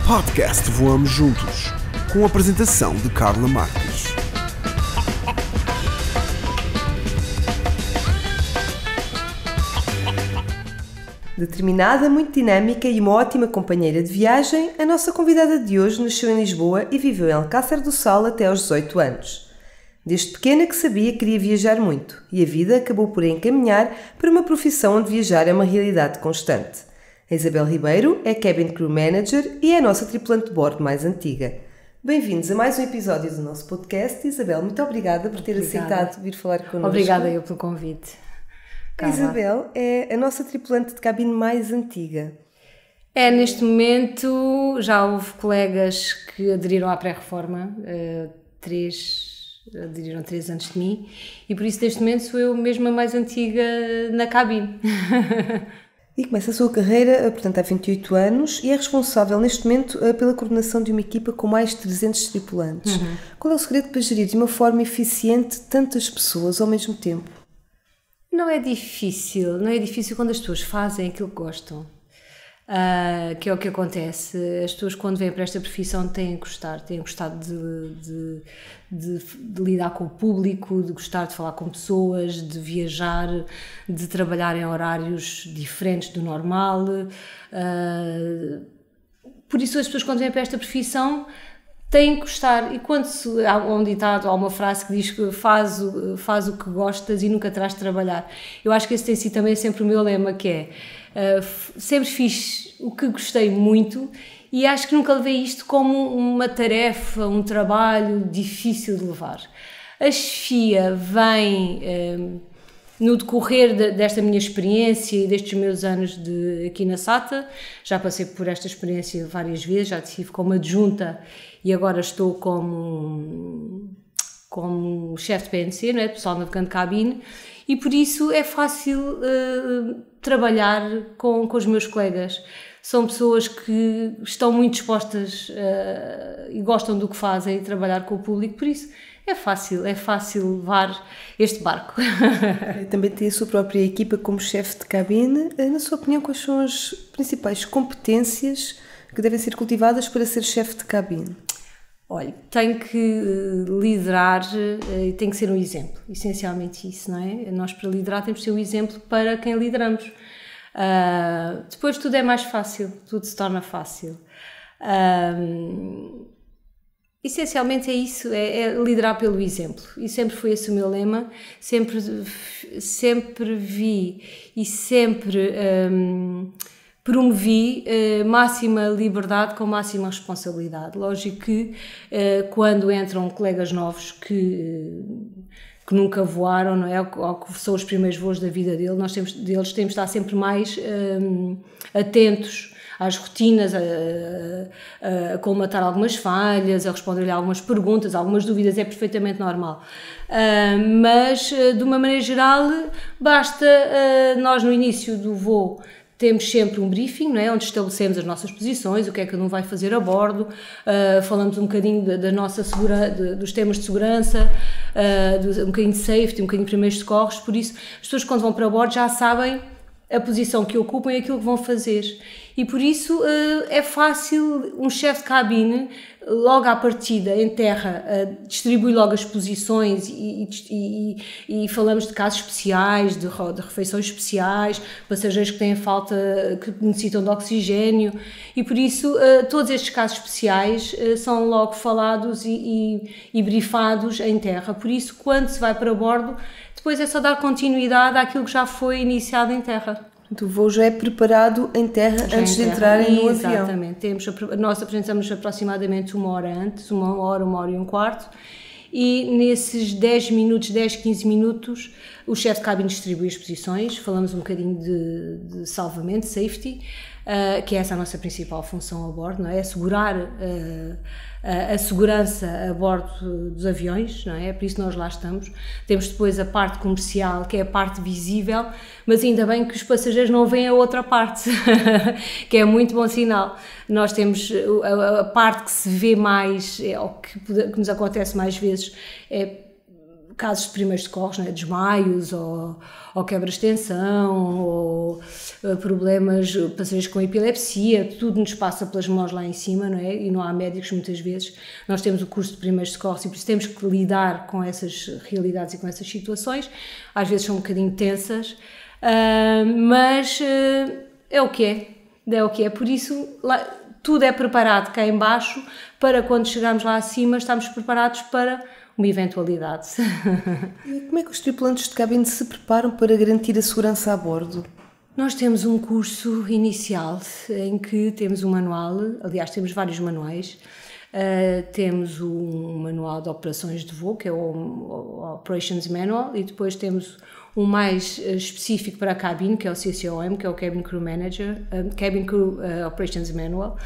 Podcast Voamos Juntos, com a apresentação de Carla Marques. Determinada, muito dinâmica e uma ótima companheira de viagem, a nossa convidada de hoje nasceu em Lisboa e viveu em Alcácer do Sal até aos 18 anos. Desde pequena que sabia que queria viajar muito e a vida acabou por a encaminhar para uma profissão onde viajar é uma realidade constante. A Isabel Ribeiro é Cabin Crew Manager e é a nossa tripulante de bordo mais antiga. Bem-vindos a mais um episódio do nosso podcast. Isabel, muito obrigada por ter aceitado vir falar connosco. Obrigada eu pelo convite. A Isabel é a nossa tripulante de cabine mais antiga. Neste momento já houve colegas que aderiram à pré-reforma, aderiram 3 antes de mim, e por isso neste momento sou eu mesma a mais antiga na cabine. E começa a sua carreira, portanto, há 28 anos e é responsável neste momento pela coordenação de uma equipa com mais de 300 tripulantes. Qual é o segredo para gerir de uma forma eficiente tantas pessoas ao mesmo tempo? Não é difícil quando as pessoas fazem aquilo que gostam, que é o que acontece. As pessoas quando vêm para esta profissão têm gostado de lidar com o público, de gostar de falar com pessoas, de viajar, de trabalhar em horários diferentes do normal. Por isso as pessoas quando vêm para esta profissão têm que gostar, e quando há um ditado, há uma frase que diz que faz o que gostas e nunca terás de trabalhar. Eu acho que esse tem sido também sempre o meu lema, que é, sempre fiz o que gostei muito e acho que nunca levei isto como uma tarefa, um trabalho difícil de levar. A chefia vem no decorrer desta minha experiência e destes meus anos aqui na SATA. Já passei por esta experiência várias vezes, já estive como adjunta e agora estou como chefe de PNC, não é? Pessoal navegante de cabine, e por isso é fácil trabalhar com os meus colegas. São pessoas que estão muito dispostas e gostam do que fazem e trabalhar com o público, por isso é fácil levar este barco. Também tem a sua própria equipa como chefe de cabine. Na sua opinião, quais são as principais competências que devem ser cultivadas para ser chefe de cabine? Olha, tem que liderar e tem que ser um exemplo, essencialmente isso, não é? Nós para liderar temos que ser um exemplo para quem lideramos. Depois tudo é mais fácil, tudo se torna fácil. Essencialmente é isso, é liderar pelo exemplo, e sempre foi esse o meu lema, sempre vi e sempre promovi máxima liberdade com máxima responsabilidade. Lógico que quando entram colegas novos que nunca voaram, não é? Ou que são os primeiros voos da vida deles, temos de estar sempre mais atentos às rotinas, a colmatar algumas falhas, a responder-lhe algumas perguntas, algumas dúvidas, é perfeitamente normal. Mas, de uma maneira geral, basta nós no início do voo temos sempre um briefing, não é? Onde estabelecemos as nossas posições, o que é que cada um vai fazer a bordo, falamos um bocadinho da nossa dos temas de segurança, um bocadinho de safety, um bocadinho de primeiros socorros. Por isso, as pessoas quando vão para a bordo já sabem a posição que ocupam e aquilo que vão fazer. E por isso é fácil um chefe de cabine, logo à partida, em terra, distribui logo as posições e falamos de casos especiais, de refeições especiais, passageiros que têm falta, que necessitam de oxigênio, e por isso todos estes casos especiais são logo falados e briefados em terra. Por isso, quando se vai para bordo, depois é só dar continuidade àquilo que já foi iniciado em terra. O voo já é preparado em terra antes de entrarem no avião. Exatamente. Nós apresentamos aproximadamente uma hora antes, uma hora e um quarto, e nesses 10, 15 minutos, o chefe de cabine distribui as posições, falamos um bocadinho de salvamento, safety, que é essa a nossa principal função a bordo, não é? Assegurar a segurança a bordo dos aviões, não é? Por isso nós lá estamos. Temos depois a parte comercial, que é a parte visível, mas ainda bem que os passageiros não veem a outra parte, que é muito bom sinal. Nós temos a parte que se vê mais, o que nos acontece mais vezes, é casos de primeiros socorros, né? Desmaios ou quebras de tensão ou problemas, passageiros com epilepsia, tudo nos passa pelas mãos lá em cima, não é? E não há médicos muitas vezes. Nós temos o curso de primeiros socorros e por isso temos que lidar com essas realidades e com essas situações. Às vezes são um bocadinho tensas, mas é o que é. É o que é. Por isso, tudo é preparado cá em baixo para quando chegarmos lá acima estarmos preparados para uma eventualidade. E como é que os tripulantes de cabine se preparam para garantir a segurança a bordo? Nós temos um curso inicial em que temos um manual, aliás temos vários manuais. Temos um manual de operações de voo, que é o Operations Manual, e depois temos um mais específico para a cabine, que é o CCOM, que é o Cabin Crew Manager, Cabin Crew Operations Manual,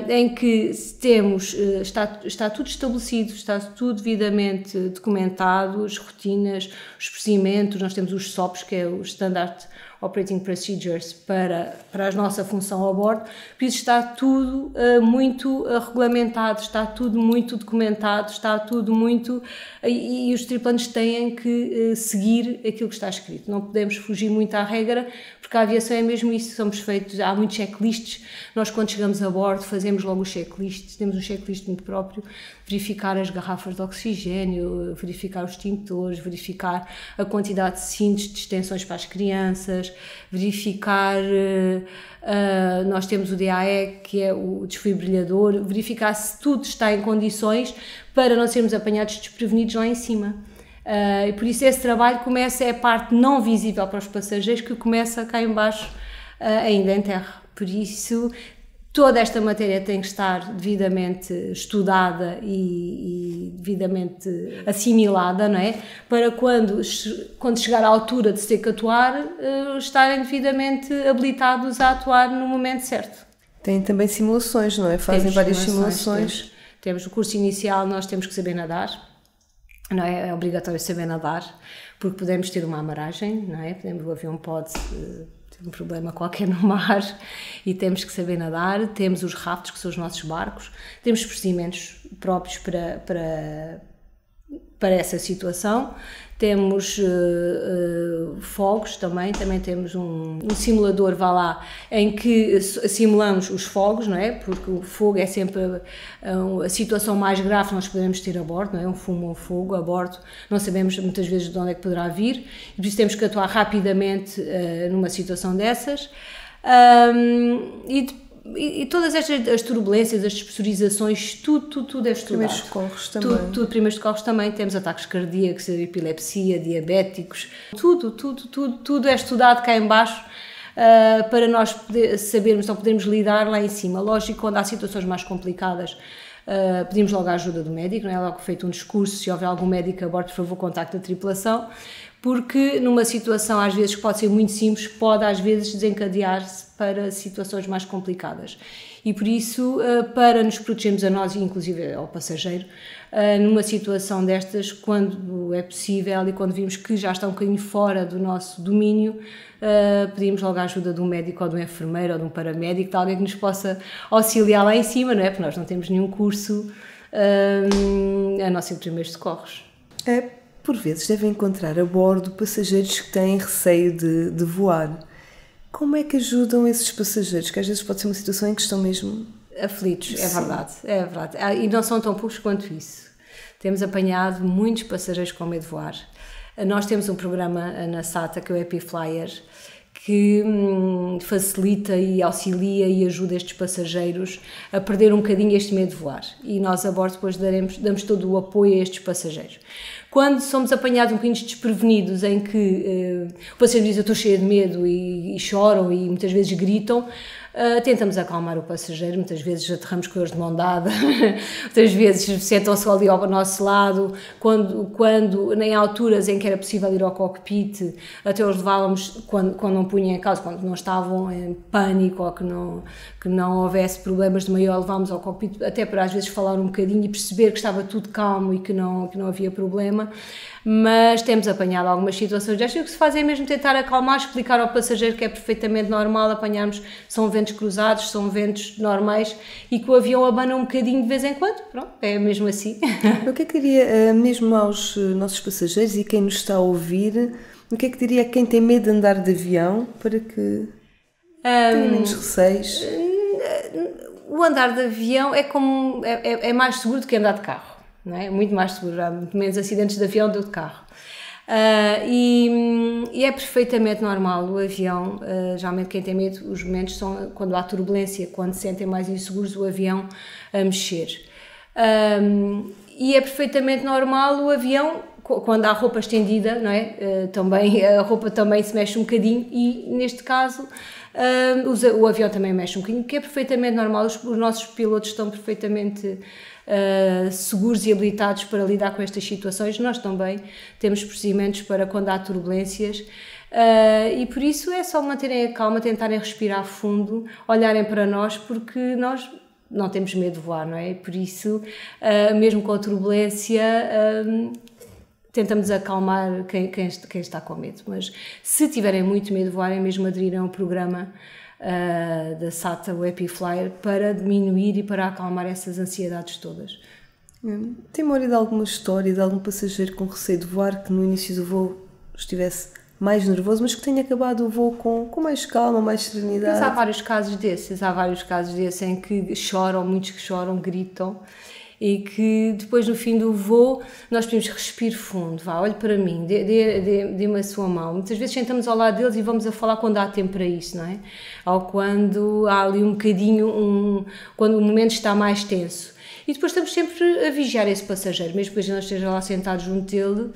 em que temos, está tudo estabelecido, está tudo devidamente documentado, as rotinas, os procedimentos. Nós temos os SOPs, que é o Standard Operating Procedures para a nossa função a bordo, por isso está tudo muito regulamentado, está tudo muito documentado, está tudo muito... E os tripulantes têm que seguir aquilo que está escrito, não podemos fugir muito à regra, porque a aviação é mesmo isso, há muitos checklists, nós quando chegamos a bordo fazemos logo o checklist, temos um checklist muito próprio, verificar as garrafas de oxigênio, verificar os extintores, verificar a quantidade de cintos de extensões para as crianças, verificar, nós temos o DAE, que é o desfibrilhador, verificar se tudo está em condições para não sermos apanhados desprevenidos lá em cima. E por isso esse trabalho começa, é a parte não visível para os passageiros, que começa cá em baixo, ainda em terra. Por isso toda esta matéria tem que estar devidamente estudada e devidamente assimilada, não é? Para quando chegar à altura de se ter que atuar, estarem devidamente habilitados a atuar no momento certo. Tem também simulações, não é? Fazem várias simulações. Temos o curso inicial, nós temos que saber nadar, não é? É obrigatório saber nadar, porque podemos ter uma amaragem, não é? O avião pode ter um problema qualquer no mar e temos que saber nadar. Temos os rafts, que são os nossos barcos, temos procedimentos próprios para essa situação. Temos fogos também temos um simulador, vá lá, em que simulamos os fogos, não é? Porque o fogo é sempre a situação mais grave que nós podemos ter a bordo, não é? Um fumo ou um fogo a bordo, não sabemos muitas vezes de onde é que poderá vir, e por isso temos que atuar rapidamente numa situação dessas. E todas as turbulências, as despressurizações, tudo é estudado. Primeiros socorros também. Tudo, primeiros socorros também. Temos ataques cardíacos, epilepsia, diabéticos. Tudo é estudado cá em baixo para nós sabermos, então podermos lidar lá em cima. Lógico, quando há situações mais complicadas, pedimos logo a ajuda do médico, não é? Logo feito um discurso, se houver algum médico a bordo, por favor, contacte a tripulação, porque numa situação às vezes que pode ser muito simples, pode às vezes desencadear-se para situações mais complicadas. E por isso, para nos protegermos a nós e inclusive ao passageiro, numa situação destas, quando é possível e quando vimos que já está um bocadinho fora do nosso domínio, pedimos logo a ajuda de um médico ou de um enfermeiro ou de um paramédico, de alguém que nos possa auxiliar lá em cima, não é? Porque nós não temos nenhum curso a não ser de primeiros socorros. Por vezes devem encontrar a bordo passageiros que têm receio de voar. Como é que ajudam esses passageiros? Que às vezes pode ser uma situação em que estão mesmo aflitos, é verdade. E não são tão poucos quanto isso. Temos apanhado muitos passageiros com medo de voar. Nós temos um programa na SATA, que é o EpiFlyer, que facilita e auxilia e ajuda estes passageiros a perder um bocadinho este medo de voar. E nós a bordo depois damos todo o apoio a estes passageiros. Quando somos apanhados um bocadinho desprevenidos, em que o passageiro diz eu estou cheia de medo e choram e muitas vezes gritam, tentamos acalmar o passageiro, muitas vezes aterramos com eles de mão dada, muitas vezes sentam-se ali ao nosso lado, quando em alturas em que era possível ir ao cockpit, até os levávamos, quando não punham em causa, quando não estavam em pânico ou que não houvesse problemas de maior, levámos ao cockpit, até para às vezes falar um bocadinho e perceber que estava tudo calmo e que não havia problema. Mas temos apanhado algumas situações destas, e o que se faz é mesmo tentar acalmar, explicar ao passageiro que é perfeitamente normal apanharmos, são ventos cruzados, são ventos normais e que o avião abana um bocadinho de vez em quando, pronto, é mesmo assim. O que é que diria mesmo aos nossos passageiros e quem nos está a ouvir, o que é que diria a quem tem medo de andar de avião para que tenha menos receios? O andar de avião é mais seguro do que andar de carro, não é? Muito mais seguro, há muito menos acidentes de avião do que de carro. E é perfeitamente normal o avião, geralmente quem tem medo, os momentos são quando há turbulência, quando se sentem mais inseguros o avião a mexer. E é perfeitamente normal o avião, quando há roupa estendida, não é? Também, a roupa também se mexe um bocadinho e neste caso o avião também mexe um bocadinho, que é perfeitamente normal, os nossos pilotos estão perfeitamente seguros e habilitados para lidar com estas situações. Nós também temos procedimentos para quando há turbulências e por isso é só manterem a calma, tentarem respirar fundo, olharem para nós, porque nós não temos medo de voar, não é? Por isso, mesmo com a turbulência, tentamos acalmar quem está com medo, mas se tiverem muito medo de voar, é mesmo aderir a um programa da SATA, o Happy Flyer, para diminuir e para acalmar essas ansiedades todas. Tem memória de alguma história de algum passageiro com receio de voar que no início do voo estivesse mais nervoso, mas que tenha acabado o voo com mais calma, mais serenidade? Mas há vários casos desses em que choram, muitos que choram, gritam, e que depois no fim do voo nós pedimos respire fundo, vá, olhe para mim, dê-me a sua mão. Muitas vezes sentamos ao lado deles e vamos a falar quando há tempo para isso, não é? Ou quando há ali um bocadinho, quando o momento está mais tenso. E depois estamos sempre a vigiar esse passageiro, mesmo que a gente não esteja lá sentado junto dele,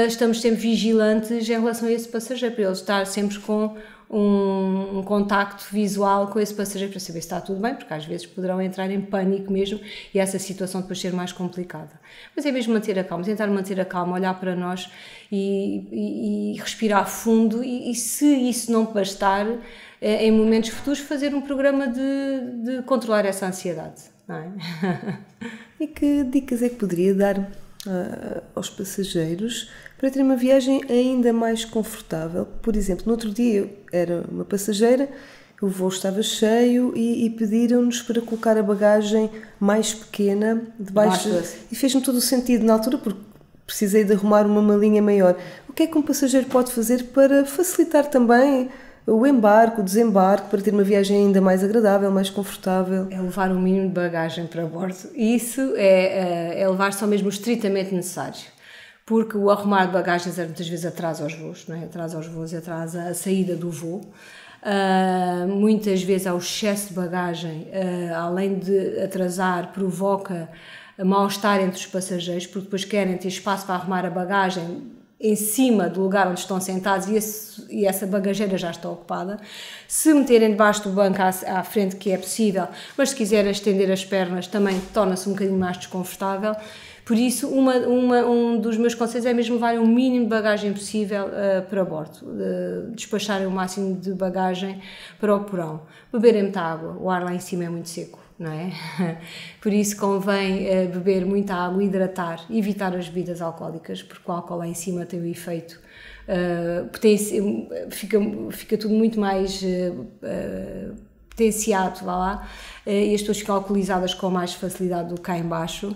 estamos sempre vigilantes em relação a esse passageiro, para ele estar sempre com um contacto visual com esse passageiro para saber se está tudo bem, porque às vezes poderão entrar em pânico mesmo e essa situação depois ser mais complicada. Mas é mesmo manter a calma, tentar manter a calma, olhar para nós e respirar fundo e se isso não bastar, em momentos futuros fazer um programa de controlar essa ansiedade, não é? E que dicas é que poderia dar aos passageiros para ter uma viagem ainda mais confortável? Por exemplo, no outro dia eu era uma passageira, o voo estava cheio e pediram-nos para colocar a bagagem mais pequena debaixo e fez-me todo o sentido na altura porque precisei de arrumar uma malinha maior. O que é que um passageiro pode fazer para facilitar também o embarque, o desembarque, para ter uma viagem ainda mais agradável, mais confortável? É levar o mínimo de bagagem para bordo. Isso é levar só mesmo o estritamente necessário. Porque o arrumar de bagagens muitas vezes atrasa os voos, não é? Atrasa os voos e atrasa a saída do voo. Muitas vezes há o excesso de bagagem, além de atrasar, provoca mal-estar entre os passageiros, porque depois querem ter espaço para arrumar a bagagem em cima do lugar onde estão sentados e essa bagageira já está ocupada. Se meterem debaixo do banco à frente, que é possível, mas se quiserem estender as pernas também torna-se um bocadinho mais desconfortável. Por isso, um dos meus conselhos é mesmo levarem o mínimo de bagagem possível para bordo, despacharem o máximo de bagagem para o porão. Beberem muita água, o ar lá em cima é muito seco, não é? Por isso convém beber muita água, hidratar, evitar as bebidas alcoólicas, porque o álcool lá em cima tem o efeito, fica tudo muito mais potenciado, vá lá, e as pessoas ficam alcoolizadas com mais facilidade do que cá em baixo.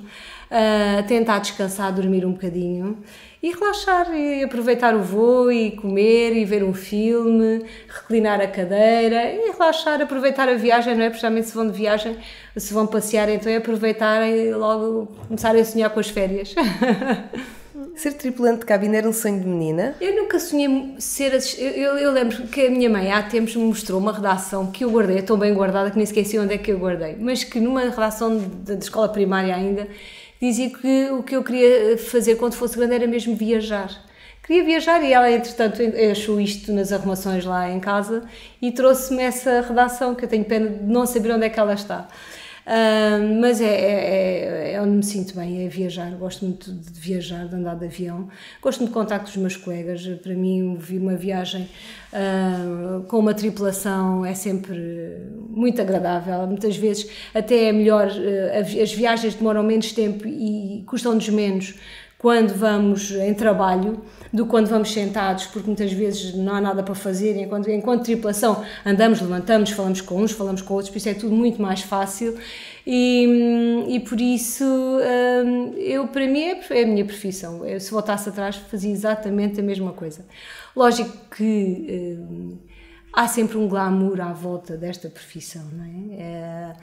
Tentar descansar, dormir um bocadinho e relaxar e aproveitar o voo e comer e ver um filme, reclinar a cadeira e relaxar, aproveitar a viagem, não é? Principalmente se vão de viagem, se vão passear, então é aproveitar e logo começarem a sonhar com as férias. Ser tripulante de cabine era um sonho de menina? Eu nunca sonhei ser eu lembro que a minha mãe há tempos me mostrou uma redação que eu guardei, tão bem guardada que nem esqueci onde é que eu guardei, mas que numa redação de escola primária ainda, dizia que o que eu queria fazer quando fosse grande era mesmo viajar. Queria viajar e ela, entretanto, achou isto nas arrumações lá em casa e trouxe-me essa redação, que eu tenho pena de não saber onde é que ela está. Mas é onde me sinto bem, é viajar. Gosto muito de viajar, de andar de avião. Gosto muito de contacto dos meus colegas. Para mim, uma viagem com uma tripulação é sempre muito agradável. Muitas vezes até é melhor, as viagens demoram menos tempo e custam-nos menos quando vamos em trabalho do que quando vamos sentados, porque muitas vezes não há nada para fazer, enquanto tripulação andamos, levantamos, falamos com uns, falamos com outros, por isso é tudo muito mais fácil e por isso para mim é a minha profissão. Se voltasse atrás fazia exatamente a mesma coisa. Lógico que há sempre um glamour à volta desta profissão, não é?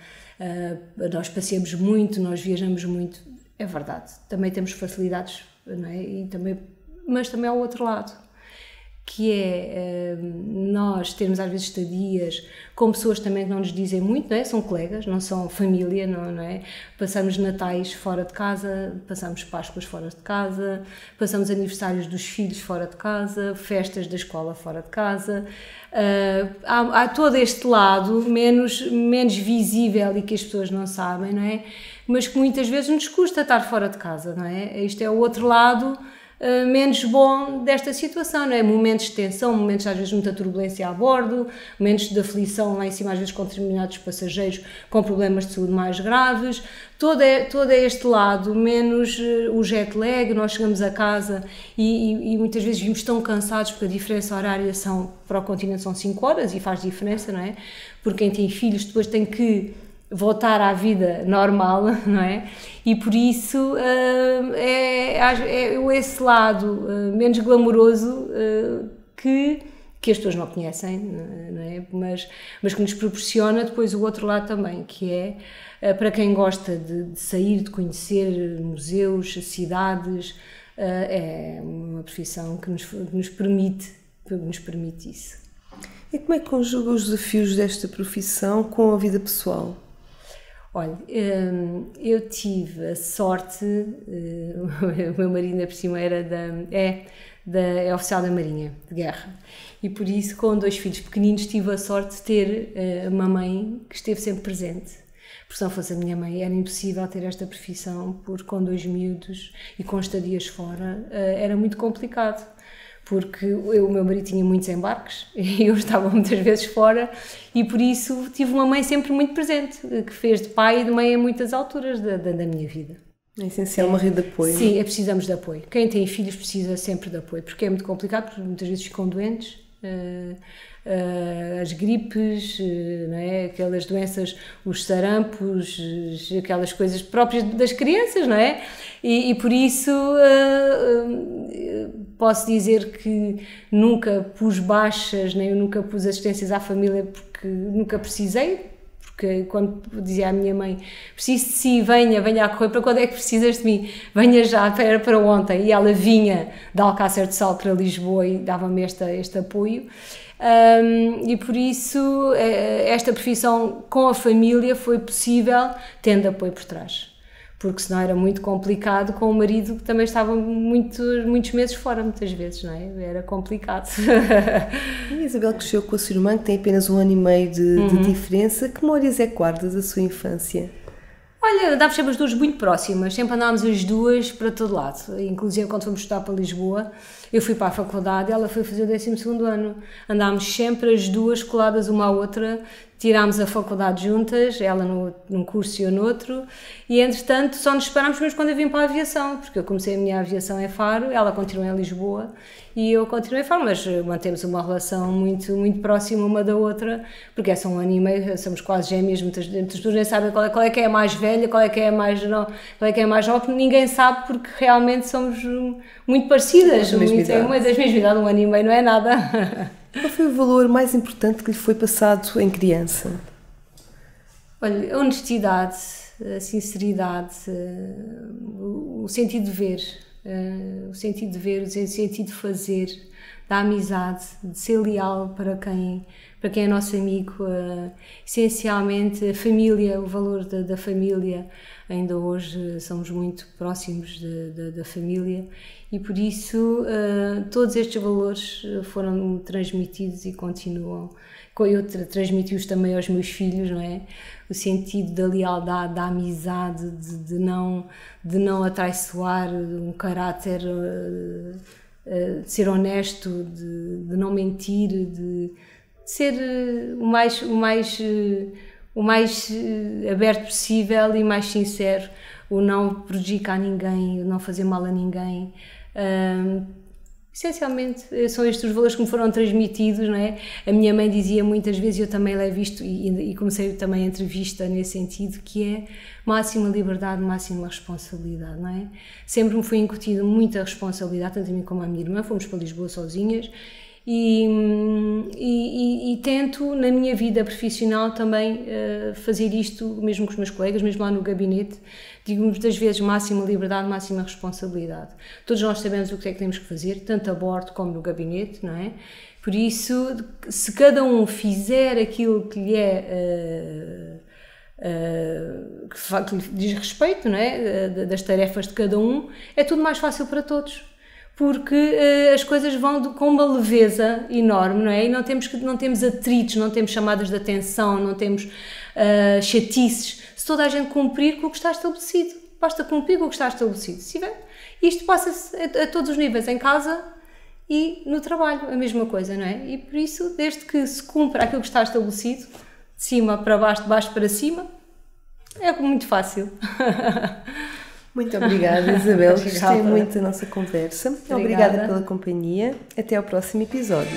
Nós passeamos muito, nós viajamos muito, é verdade, também temos facilidades, não é? Mas também há o outro lado, que é nós termos às vezes estadias com pessoas também que não nos dizem muito, não é? São colegas, não são família, não é? Passamos natais fora de casa, passamos Páscoas fora de casa, passamos aniversários dos filhos fora de casa, festas da escola fora de casa. Há todo este lado menos visível e que as pessoas não sabem, não é? Mas que muitas vezes nos custa estar fora de casa, não é? Isto é o outro lado menos bom desta situação, não é? Momentos de tensão, momentos às vezes muita turbulência a bordo, momentos de aflição lá em cima às vezes com determinados passageiros com problemas de saúde mais graves, todo este lado, menos o jet lag, nós chegamos a casa e muitas vezes vimos tão cansados porque a diferença horária para o continente são 5 horas e faz diferença, não é? Porque quem tem filhos depois tem que voltar à vida normal, não é? E por isso é esse lado menos glamouroso que as pessoas não conhecem, não é? Mas que nos proporciona depois o outro lado também, que é para quem gosta de sair, de conhecer museus, cidades, é uma profissão que nos permite isso. E como é que conjuga os desafios desta profissão com a vida pessoal? Olha, eu tive a sorte, o meu marido ainda por cima é oficial da Marinha de Guerra e por isso com 2 filhos pequeninos tive a sorte de ter uma mãe que esteve sempre presente, porque se não fosse a minha mãe era impossível ter esta profissão, porque com 2 miúdos e com estadias fora era muito complicado. Porque o meu marido tinha muitos embarques e eu estava muitas vezes fora e por isso tive uma mãe sempre muito presente, que fez de pai e de mãe a muitas alturas da minha vida. É essencial uma rede de apoio. Sim, precisamos de apoio. Quem tem filhos precisa sempre de apoio, porque é muito complicado, porque muitas vezes ficam doentes, as gripes, não é? Aquelas doenças, os sarampos, aquelas coisas próprias das crianças, não é? E por isso posso dizer que nunca pus baixas, nem nunca pus assistências à família porque nunca precisei, porque quando dizia à minha mãe preciso de si, venha a correr, para quando é que precisas de mim? Venha já, era para ontem, e ela vinha de Alcácer do Sal para Lisboa e dava-me este apoio. E por isso esta profissão com a família foi possível tendo apoio por trás, porque senão era muito complicado com o marido que também estava muitos meses fora, muitas vezes, não é? Era complicado. E a Isabel cresceu com a sua irmã, que tem apenas 1 ano e meio de diferença. Que memórias é que guardas da sua infância? Olha, andávamos sempre as duas muito próximas, sempre andávamos as duas para todo lado, inclusive quando fomos estudar para Lisboa, eu fui para a faculdade e ela foi fazer o 12º ano, andávamos sempre as duas coladas uma à outra, tirámos a faculdade juntas, ela num curso e eu noutro, e entretanto só nos separámos mesmo quando eu vim para a aviação, porque eu comecei a minha aviação em Faro, ela continuou em Lisboa e eu continuei em Faro, mas mantemos uma relação muito, muito próxima uma da outra, porque é só 1 ano e meio, somos quase gêmeas, muitas pessoas nem sabem qual é que é a mais velha, qual é que é a mais jovem, ninguém sabe porque realmente somos muito parecidas, uma das mesmas idades, 1 ano e meio não é nada. Qual foi o valor mais importante que lhe foi passado em criança? Olha, a honestidade, a sinceridade, o sentido de ver, o sentido de fazer, da amizade, de ser leal para quem é nosso amigo, essencialmente a família, o valor da família. Ainda hoje somos muito próximos da família e por isso todos estes valores foram transmitidos e continuam. Eu transmiti-os também aos meus filhos, não é? O sentido da lealdade, da amizade, de não atraiçoar um caráter, de ser honesto, de não mentir, de ser o mais aberto possível e mais sincero. o não prejudicar ninguém, o não fazer mal a ninguém. Essencialmente são estes os valores que me foram transmitidos, não é? A minha mãe dizia muitas vezes, eu também levo isto e comecei também a entrevista nesse sentido, que é máxima liberdade, máxima responsabilidade, não é? Sempre me foi incutido muita responsabilidade, tanto a mim como à minha irmã, fomos para Lisboa sozinhas e tento na minha vida profissional também fazer isto, mesmo com os meus colegas, mesmo lá no gabinete. Digo muitas vezes máxima liberdade, máxima responsabilidade. Todos nós sabemos o que é que temos que fazer, tanto a bordo como no gabinete, não é? Por isso, se cada um fizer aquilo que lhe que lhe diz respeito, não é? Das tarefas de cada um, é tudo mais fácil para todos. Porque as coisas vão com uma leveza enorme, não é? E não temos atritos, não temos chamadas de atenção, não temos chatices. Se toda a gente cumprir com o que está estabelecido, basta cumprir com o que está estabelecido. Se tiver, isto passa-se a todos os níveis, em casa e no trabalho, a mesma coisa, não é? E por isso, desde que se cumpra aquilo que está estabelecido, de cima para baixo, de baixo para cima, é muito fácil. Muito obrigada, Isabel. Gostei muito da nossa conversa. Obrigada pela companhia. Até ao próximo episódio.